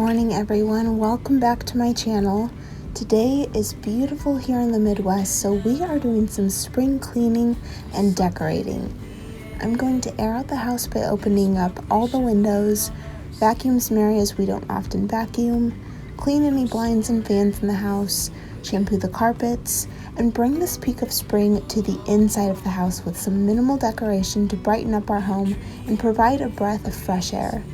morning, everyone. Welcome back to my channel. Today is beautiful here in the Midwest, so we are doing some spring cleaning and decorating. I'm going to air out the house by opening up all the windows, vacuum some areas we don't often vacuum, clean any blinds and fans in the house, shampoo the carpets, and bring this peak of spring to the inside of the house with some minimal decoration to brighten up our home and provide a breath of fresh air.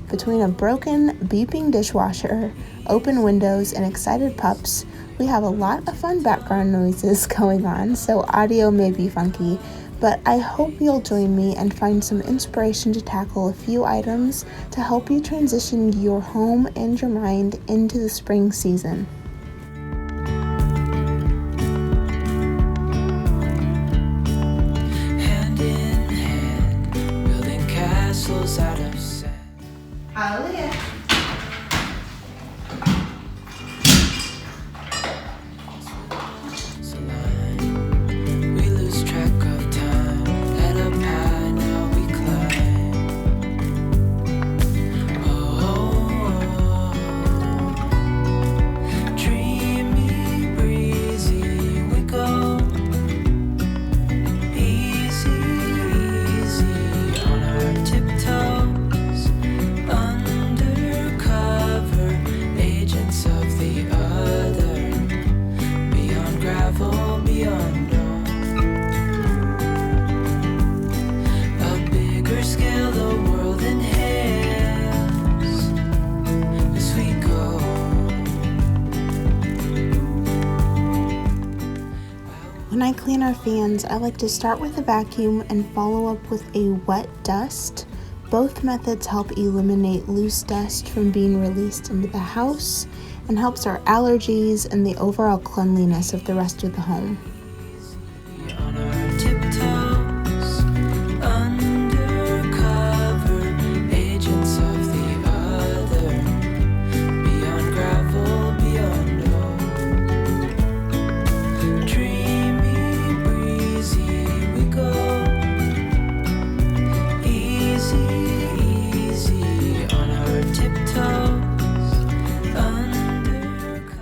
Between a broken, beeping dishwasher, open windows, and excited pups, we have a lot of fun background noises going on, so audio may be funky, but I hope you'll join me and find some inspiration to tackle a few items to help you transition your home and your mind into the spring season. Hand in hand, building castles out of sand. Hallelujah. We lose track of time. Head up high, now we climb. Oh, dreamy, breezy, we go. Easy, easy on our tiptoes. Undercover agents of the other. Beyond gravel, beyond all. A bigger scale the world inhales as we go. When I clean our fans, I like to start with a vacuum and follow up with a wet dust. Both methods help eliminate loose dust from being released into the house and helps our allergies and the overall cleanliness of the rest of the home. On our tiptoes, undercover agents of the other. Beyond gravel, beyond all. Dreamy, breezy, we go. Easy, easy on our tiptoes, undercover.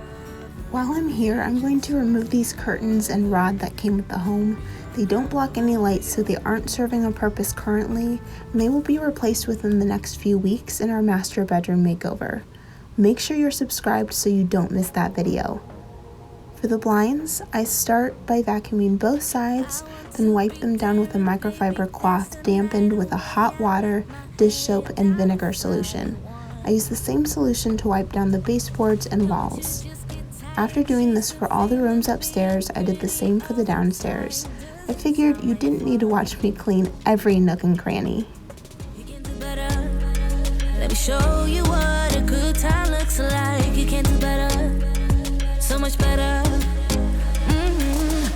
While I'm here, I'm going to remove these curtains and rod that came with the home. They don't block any light, so they aren't serving a purpose currently, and they will be replaced within the next few weeks in our master bedroom makeover. Make sure you're subscribed so you don't miss that video. For the blinds, I start by vacuuming both sides, then wipe them down with a microfiber cloth dampened with a hot water, dish soap, and vinegar solution. I use the same solution to wipe down the baseboards and walls. After doing this for all the rooms upstairs, I did the same for the downstairs. I figured you didn't need to watch me clean every nook and cranny. You can do better. Let me show you what a good time looks like. You can do better, so much better.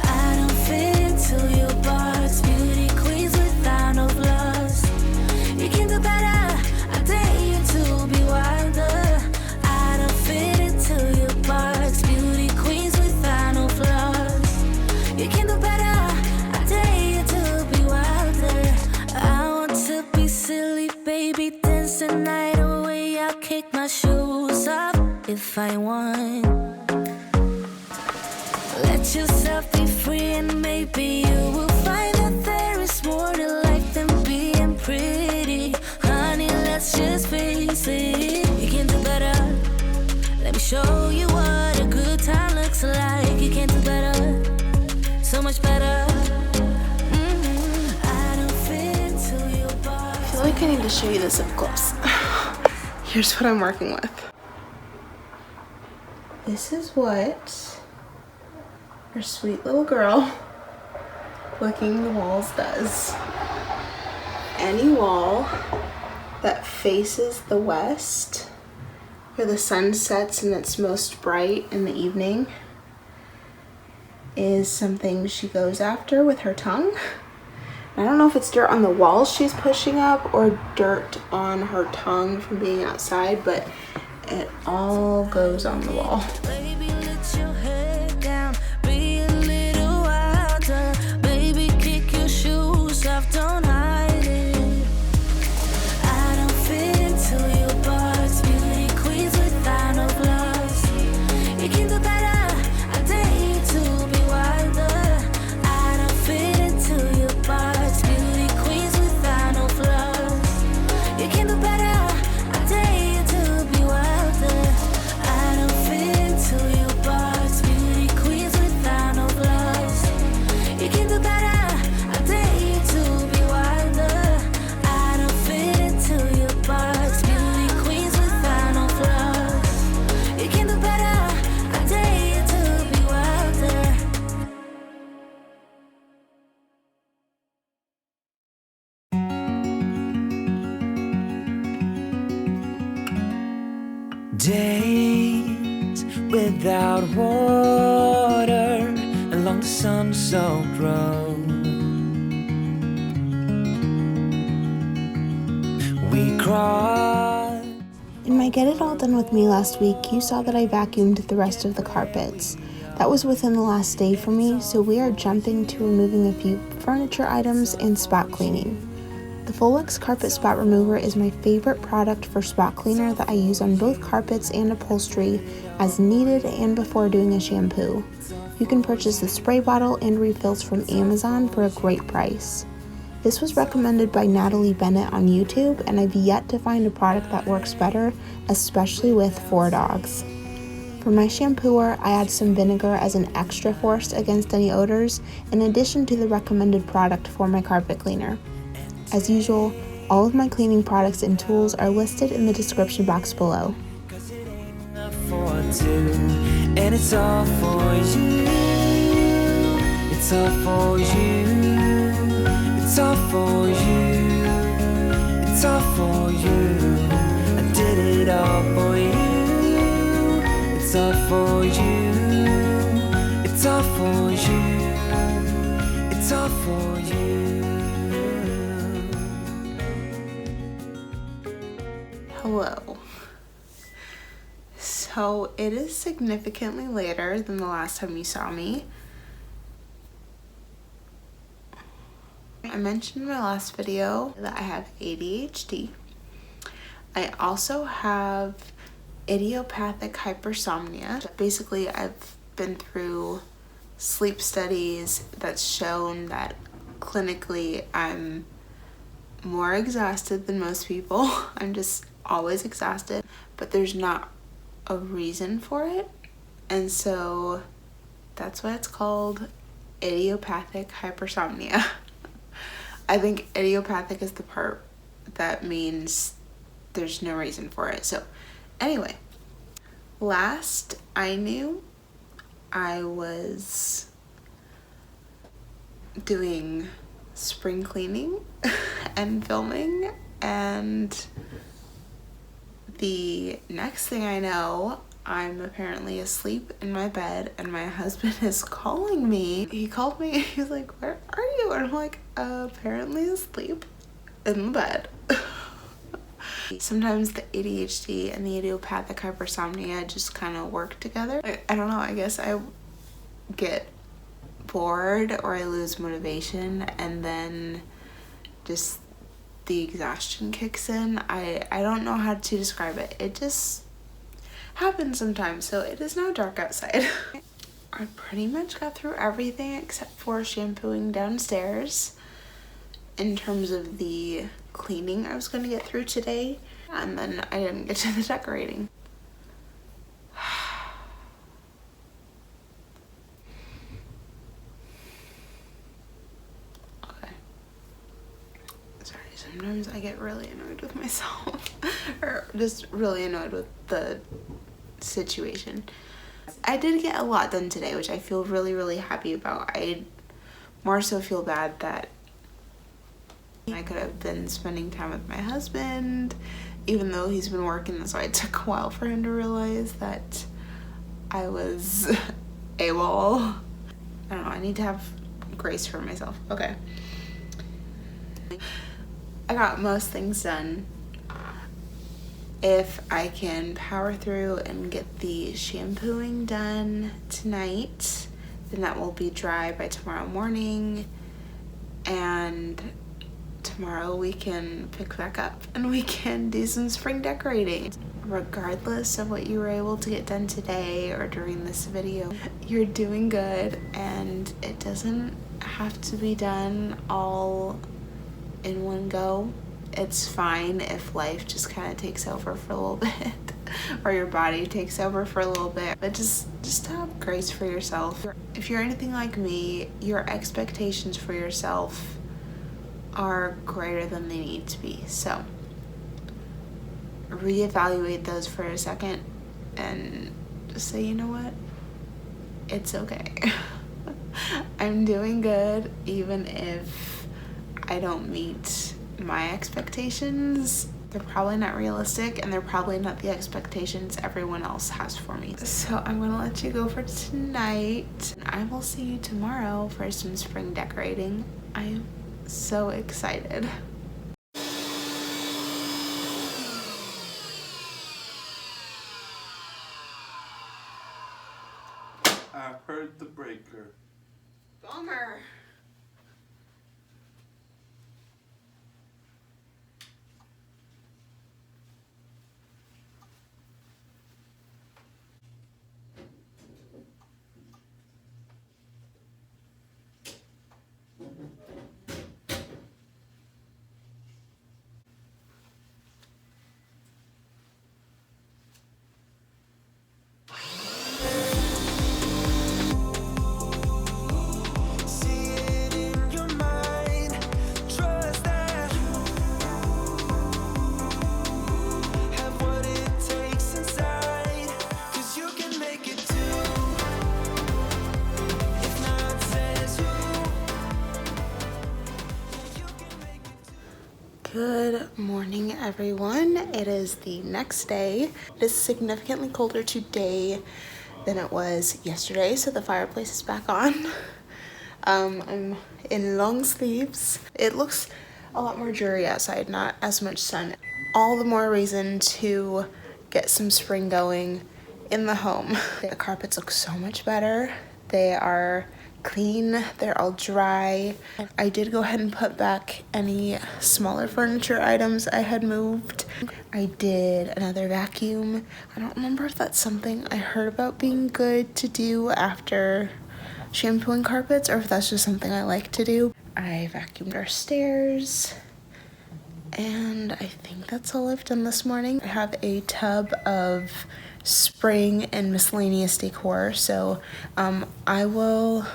I don't fit into your box. Beauty queens without no flaws. You can do better. I dare you to be wilder. I don't fit into your box. Beauty queens without no flaws. You can do better. I dare you to be wilder. I want to be silly, baby, dance the night away. I'll kick my shoes off if I want. Let yourself be free, and maybe you will find that there is more to life than being pretty. Honey, let's just face it. You can do better. Let me show you what a good time looks like. You can do better, so much better. I don't fit into your box. I feel like I need to show you this up close. Here's what I'm working with. This is what our sweet little girl licking the walls does. Any wall that faces the west, where the sun sets and it's most bright in the evening, is something she goes after with her tongue. I don't know if it's dirt on the walls she's pushing up or dirt on her tongue from being outside, but it all goes on the wall. Baby, let your head down. Be a little wilder. Baby, kick your shoes off. Don't hide it. I don't fit into your box. Beauty queens Days without water along the sun-soaked road. We cried. In my Get It All Done With Me last week, you saw that I vacuumed the rest of the carpets. That was within the last day for me, so we are jumping to removing a few furniture items and spot cleaning. The Folex Carpet Spot Remover is my favorite product for spot cleaner that I use on both carpets and upholstery as needed and before doing a shampoo. You can purchase the spray bottle and refills from Amazon for a great price. This was recommended by Natalie Bennett on YouTube, and I've yet to find a product that works better, especially with 4 dogs. For my shampooer, I add some vinegar as an extra force against any odors, in addition to the recommended product for my carpet cleaner. As usual, all of my cleaning products and tools are listed in the description box below. And it's all for you. It's all for you. It's all for you. It's all for you. I did it all for you. It's all for you. It's all for you. It's all for you. Hello. So it is significantly later than the last time you saw me. I mentioned in my last video that I have ADHD. I also have idiopathic hypersomnia. Basically, I've been through sleep studies that's shown that clinically I'm more exhausted than most people. I'm just always exhausted, but there's not a reason for it, and so that's why it's called idiopathic hypersomnia. I think idiopathic is the part that means there's no reason for it. So anyway, last I knew, I was doing spring cleaning and filming, and the next thing I know, I'm apparently asleep in my bed and my husband is calling me. He called me, he's like, "Where are you?" And I'm like, apparently asleep in the bed. Sometimes the ADHD and the idiopathic hypersomnia just kind of work together. I don't know, I guess I get bored or I lose motivation, and then just the exhaustion kicks in. I don't know how to describe it. It just happens sometimes. So it is now dark outside. I pretty much got through everything except for shampooing downstairs in terms of the cleaning I was going to get through today, and then I didn't get to the decorating. Sometimes I get really annoyed with myself or just really annoyed with the situation. I did get a lot done today, which I feel really, really happy about. I more so feel bad that I could have been spending time with my husband, even though he's been working, so it took a while for him to realize that I was AWOL. I don't know, I need to have grace for myself. Okay. I got most things done. If I can power through and get the shampooing done tonight, then that will be dry by tomorrow morning, and tomorrow we can pick back up and we can do some spring decorating. Regardless of what you were able to get done today or during this video, you're doing good, and it doesn't have to be done all in one go. It's fine if life just kind of takes over for a little bit or your body takes over for a little bit, but just have grace for yourself. If you're anything like me, your expectations for yourself are greater than they need to be. So reevaluate those for a second and just say, you know what, it's okay. I'm doing good, even if I don't meet my expectations. They're probably not realistic, and they're probably not the expectations everyone else has for me. So I'm gonna let you go for tonight. I will see you tomorrow for some spring decorating. I am so excited. I heard the breaker. Bummer. See it in your mind. Trust that you have what it takes inside. 'Cause you can make it too. If not, says you. You can make it too. Good morning, everyone. It is the next day. It is significantly colder today than it was yesterday, so the fireplace is back on. I'm in long sleeves. It looks a lot more dreary outside, not as much sun. All the more reason to get some spring going in the home. The carpets look so much better. They are clean, they're all dry. I did go ahead and put back any smaller furniture items I had moved. I did another vacuum. I don't remember if that's something I heard about being good to do after shampooing carpets or if that's just something I like to do. I vacuumed our stairs. And I think that's all I've done this morning. I have a tub of spring and miscellaneous decor, so I will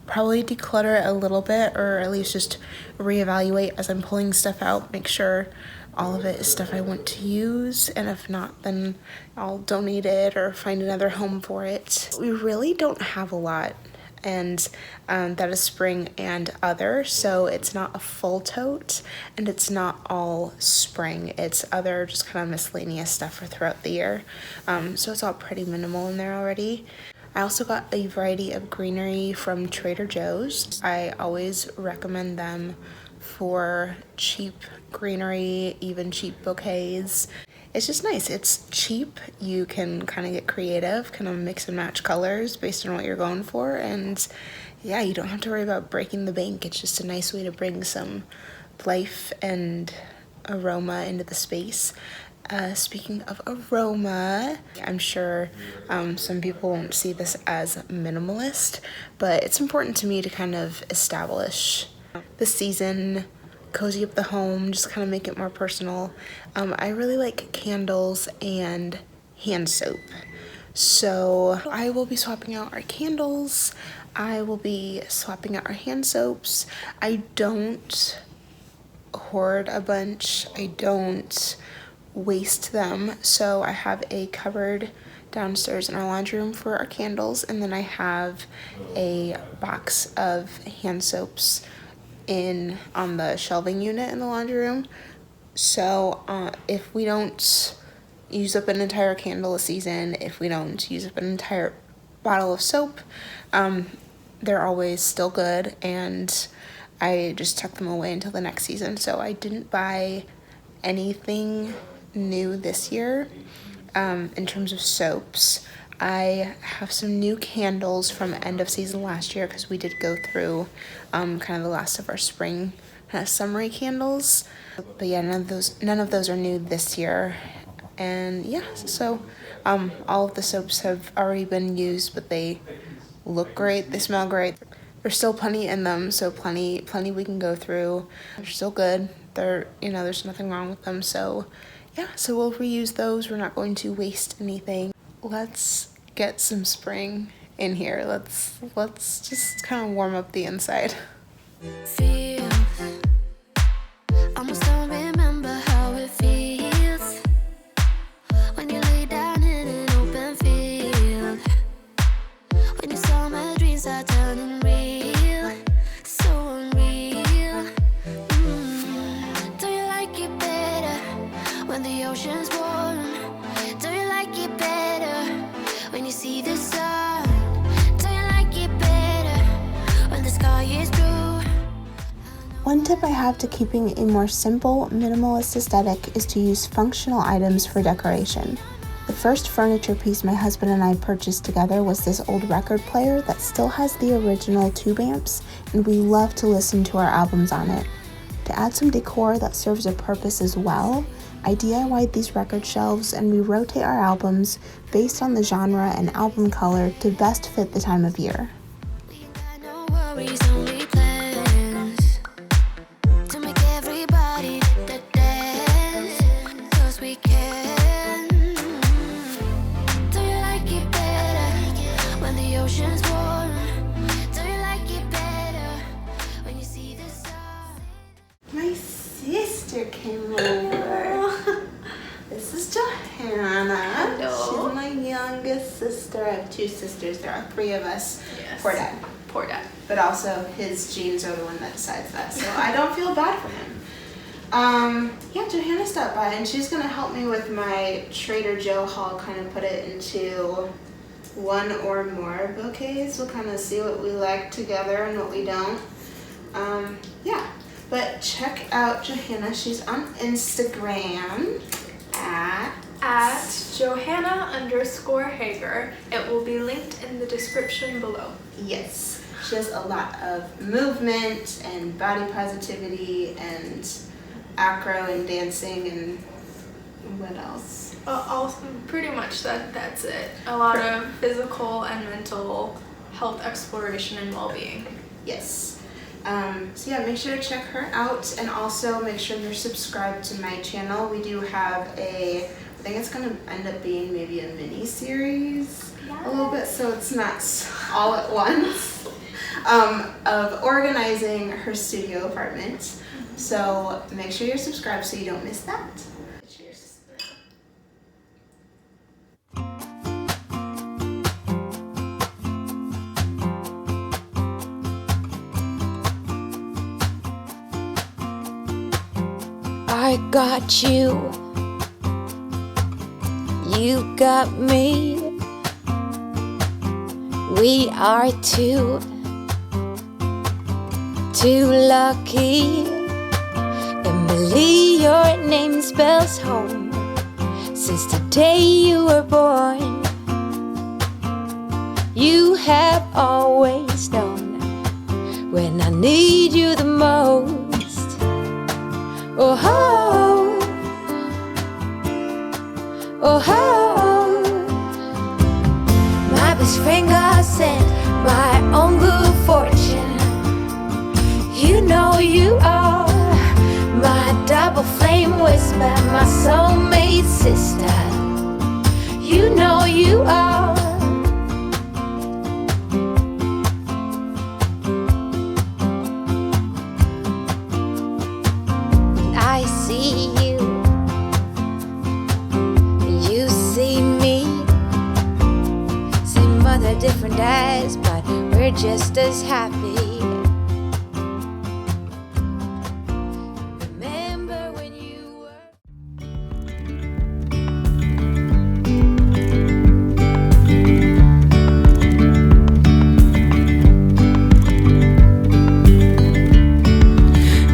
probably declutter it a little bit, or at least just reevaluate as I'm pulling stuff out, make sure all of it is stuff I want to use, and if not, then I'll donate it or find another home for it. We really don't have a lot, and that is spring and other, so it's not a full tote and it's not all spring, it's other just kind of miscellaneous stuff for throughout the year, so it's all pretty minimal in there already. I also got a variety of greenery from Trader Joe's. I always recommend them for cheap greenery, even cheap bouquets. It's just nice. It's cheap. You can kind of get creative, kind of mix and match colors based on what you're going for. And yeah, you don't have to worry about breaking the bank. It's just a nice way to bring some life and aroma into the space. Speaking of aroma, I'm sure some people won't see this as minimalist, but it's important to me to kind of establish the season, cozy up the home, just kind of make it more personal. I really like candles and hand soap. So I will be swapping out our candles. I will be swapping out our hand soaps. I don't hoard a bunch. I don't waste them, so I have a cupboard downstairs in our laundry room for our candles, and then I have a box of hand soaps on the shelving unit in the laundry room. So if we don't use up an entire candle a season, if we don't use up an entire bottle of soap, they're always still good, and I just tuck them away until the next season. So I didn't buy anything new this year in terms of soaps. I have some new candles from end of season last year because we did go through kind of the last of our spring kind of summery candles, but yeah, none of those are new this year. And yeah, so all of the soaps have already been used, but they look great, they smell great. There's still plenty in them, so plenty we can go through. They're still good. There's nothing wrong with them, so yeah, so we'll reuse those. We're not going to waste anything. Let's get some spring in here. Let's just kind of warm up the inside. Feels, almost don't remember how it feels when you lay down in an open field, when you saw my dreams are turning real, so unreal. Do you like it better One tip I have to keeping a more simple, minimalist aesthetic is to use functional items for decoration. The first furniture piece my husband and I purchased together was this old record player that still has the original tube amps, and we love to listen to our albums on it. To add some decor that serves a purpose as well, I DIY'd these record shelves and we rotate our albums based on the genre and album color to best fit the time of year. No worries, only plans to make everybody dance, 'cause we can. Do you like it better when the ocean's warm? Do you like it better when you see the sun? My sister came over. This is Johanna. Hello. She's my youngest sister. I have two sisters. There are three of us. Yes. Poor dad. Poor dad. But also his genes are the one that decides that. So I don't feel bad for him. Yeah, Johanna stopped by and she's gonna help me with my Trader Joe haul, kind of put it into one or more bouquets. We'll kind of see what we like together and what we don't. Yeah, but check out Johanna. She's on Instagram At Johanna_Hager. It will be linked in the description below. Yes, she has a lot of movement and body positivity and acro and dancing and what else? Pretty much that's it. A lot of physical and mental health exploration and well-being. Yes. So yeah, make sure to check her out and also make sure you're subscribed to my channel. We do have I think it's gonna end up being maybe a mini series a little bit, so it's not all at once, of organizing her studio apartment. So make sure you're subscribed so you don't miss that. Cheers. I got you, you got me. We are two lucky. Emily, your name spells home since the day you were born. You have always known when I need you the most. Oh ho, oh ho. My best friend God sent my own good fortune. You know you are my double flame whisper, my soulmate sister. You know you are. I see you, you see me. Same mother, different dads, but we're just as happy. Remember when you were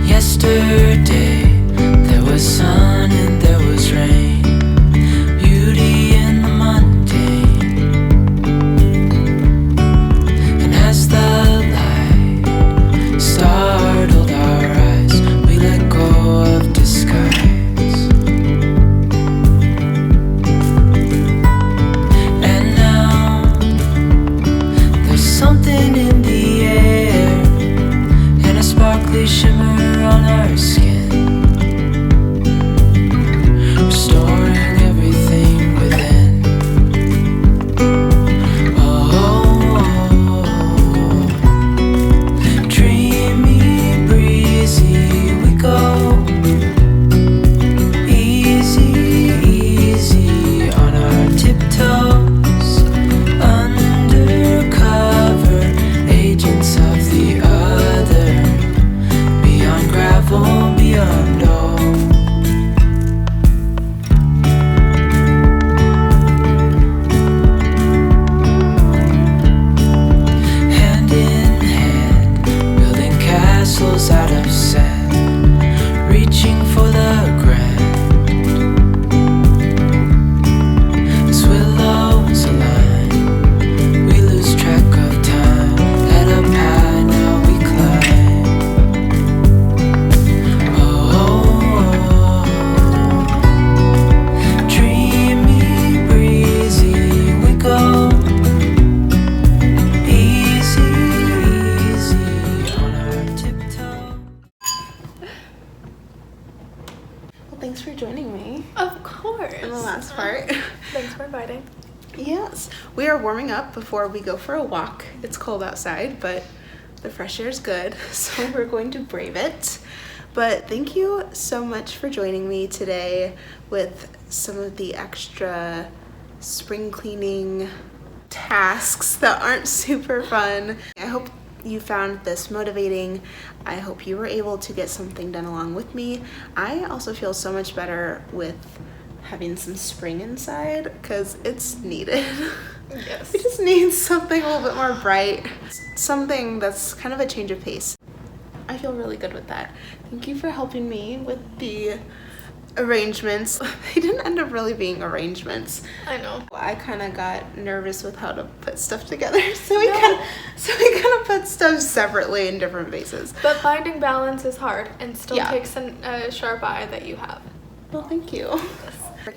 Yesterday there was sun and there was rain, beauty in the mundane. And as the light are warming up before we go for a walk. It's cold outside, but the fresh air is good, so we're going to brave it. But thank you so much for joining me today with some of the extra spring cleaning tasks that aren't super fun. I hope you found this motivating. I hope you were able to get something done along with me. I also feel so much better with having some spring inside because it's needed. Yes. We just need something a little bit more bright, something that's kind of a change of pace. I feel really good with that. Thank you for helping me with the arrangements. They didn't end up really being arrangements. I know. I kind of got nervous with how to put stuff together, so we kind of put stuff separately in different vases. But finding balance is hard and still Yeah. takes a sharp eye that you have. Well, thank you.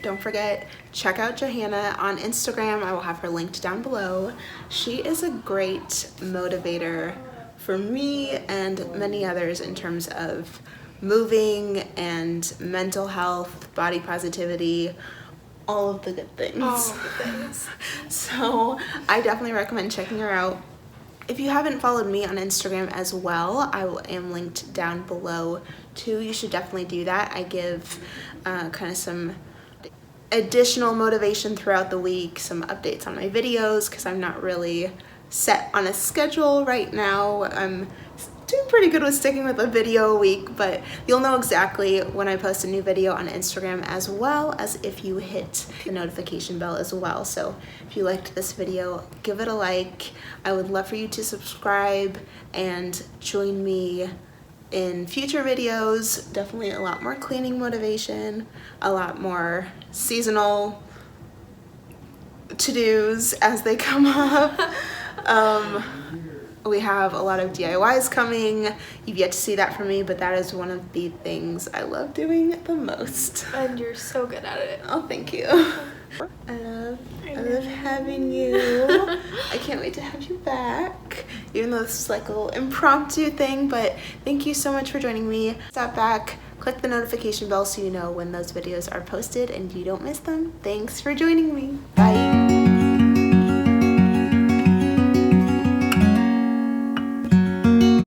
Don't forget, check out Johanna on Instagram. I will have her linked down below. She is a great motivator for me and many others in terms of moving and mental health, body positivity, all of the good things. All of the things. So I definitely recommend checking her out. If you haven't followed me on Instagram as well, I am linked down below too. You should definitely do that. I give kind of some additional motivation throughout the week, some updates on my videos because I'm not really set on a schedule right now. I'm doing pretty good with sticking with a video a week, but you'll know exactly when I post a new video on Instagram, as well as if you hit the notification bell as well. So if you liked this video, give it a like. I would love for you to subscribe and join me in future videos. Definitely a lot more cleaning motivation, a lot more seasonal to-dos as they come up. We have a lot of DIYs coming. You've yet to see that from me, but that is one of the things I love doing the most. And you're so good at it. Oh, thank you. I love having you. I can't wait to have you back, even though this is like a little impromptu thing, but thank you so much for joining me. Stop back, click the notification bell so you know when those videos are posted and you don't miss them. Thanks for joining me. Bye.